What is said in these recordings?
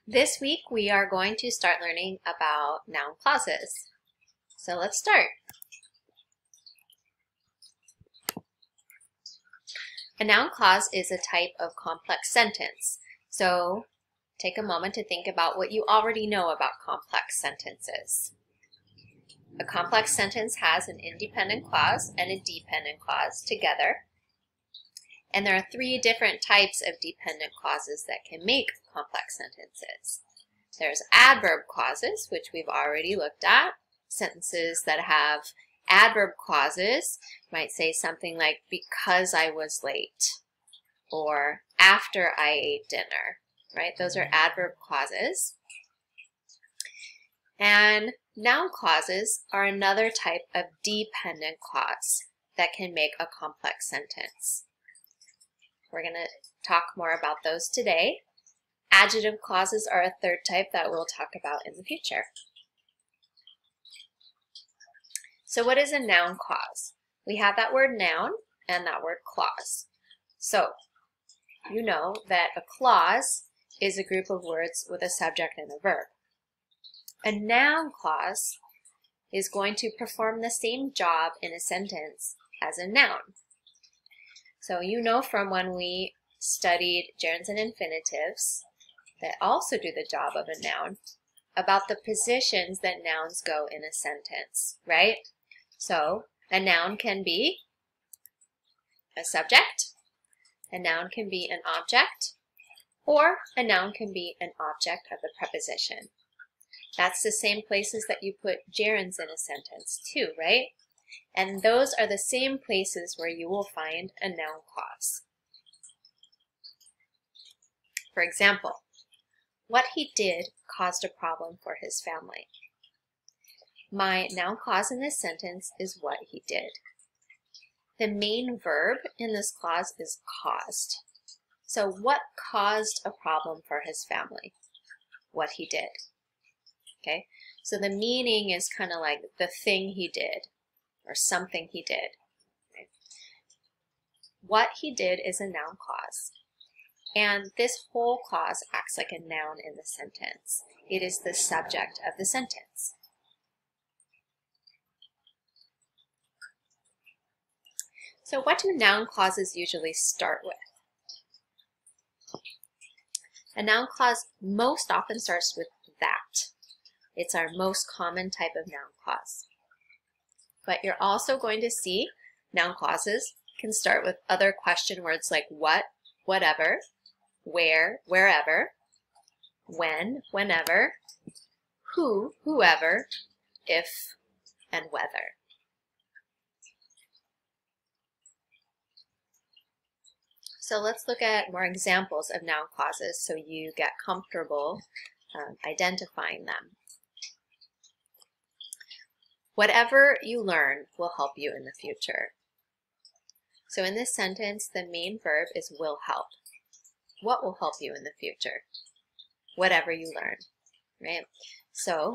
This week we are going to start learning about noun clauses. So let's start. A noun clause is a type of complex sentence. So take a moment to think about what you already know about complex sentences. A complex sentence has an independent clause and a dependent clause together. And there are three different types of dependent clauses that can make complex sentences. There's adverb clauses, which we've already looked at. Sentences that have adverb clauses might say something like, because I was late, or after I ate dinner, right? Those are adverb clauses. And noun clauses are another type of dependent clause that can make a complex sentence. We're going to talk more about those today. Adjective clauses are a third type that we'll talk about in the future. So what is a noun clause? We have that word noun and that word clause. So you know that a clause is a group of words with a subject and a verb. A noun clause is going to perform the same job in a sentence as a noun. So you know from when we studied gerunds and infinitives that also do the job of a noun about the positions that nouns go in a sentence, right? So a noun can be a subject, a noun can be an object, or a noun can be an object of the preposition. That's the same places that you put gerunds in a sentence too, right? And those are the same places where you will find a noun clause. For example, what he did caused a problem for his family. My noun clause in this sentence is what he did. The main verb in this clause is caused. So what caused a problem for his family? What he did. Okay, so the meaning is kind of like the thing he did or something he did. Okay. What he did is a noun clause. And this whole clause acts like a noun in the sentence. It is the subject of the sentence. So what do noun clauses usually start with? A noun clause most often starts with that. It's our most common type of noun clause. But you're also going to see noun clauses can start with other question words like what, whatever, where, wherever, when, whenever, who, whoever, if, and whether. So let's look at more examples of noun clauses so you get comfortable identifying them. Whatever you learn will help you in the future. So in this sentence, the main verb is will help. What will help you in the future? Whatever you learn, right? So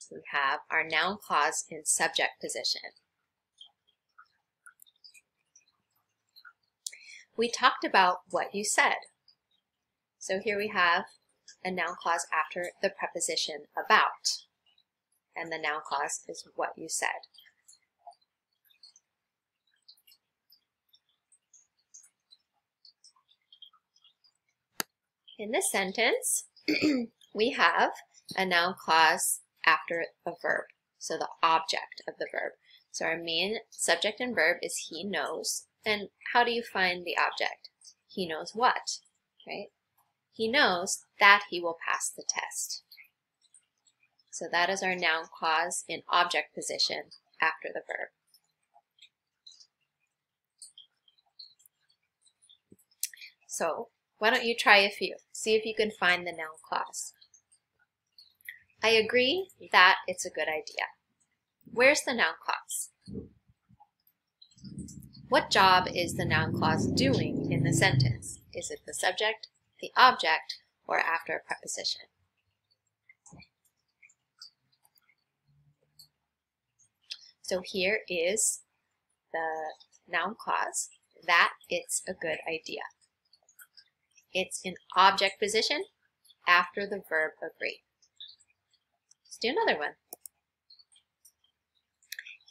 we have our noun clause in subject position. We talked about what you said. So here we have a noun clause after the preposition about. And the noun clause is what you said. In this sentence, we have a noun clause after a verb, so the object of the verb. So our main subject and verb is he knows. And how do you find the object? He knows what, right? He knows that he will pass the test. So that is our noun clause in object position after the verb. So why don't you try a few? See if you can find the noun clause. I agree that it's a good idea. Where's the noun clause? What job is the noun clause doing in the sentence? Is it the subject, the object, or after a preposition? So here is the noun clause, that it's a good idea. It's in object position after the verb agree. Let's do another one.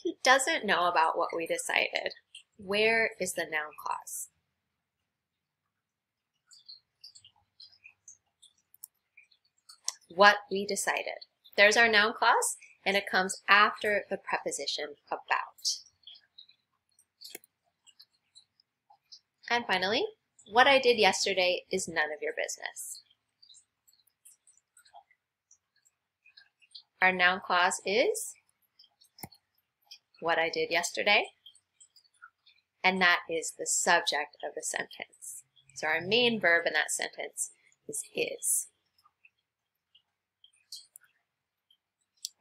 He doesn't know about what we decided. Where is the noun clause? What we decided. There's our noun clause, and it comes after the preposition about. And finally, what I did yesterday is none of your business. Our noun clause is what I did yesterday, and that is the subject of the sentence. So our main verb in that sentence is.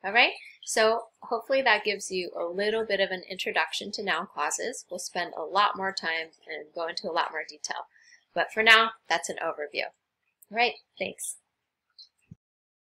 All right, so hopefully that gives you a little bit of an introduction to noun clauses. We'll spend a lot more time and go into a lot more detail. But for now, that's an overview. All right, thanks.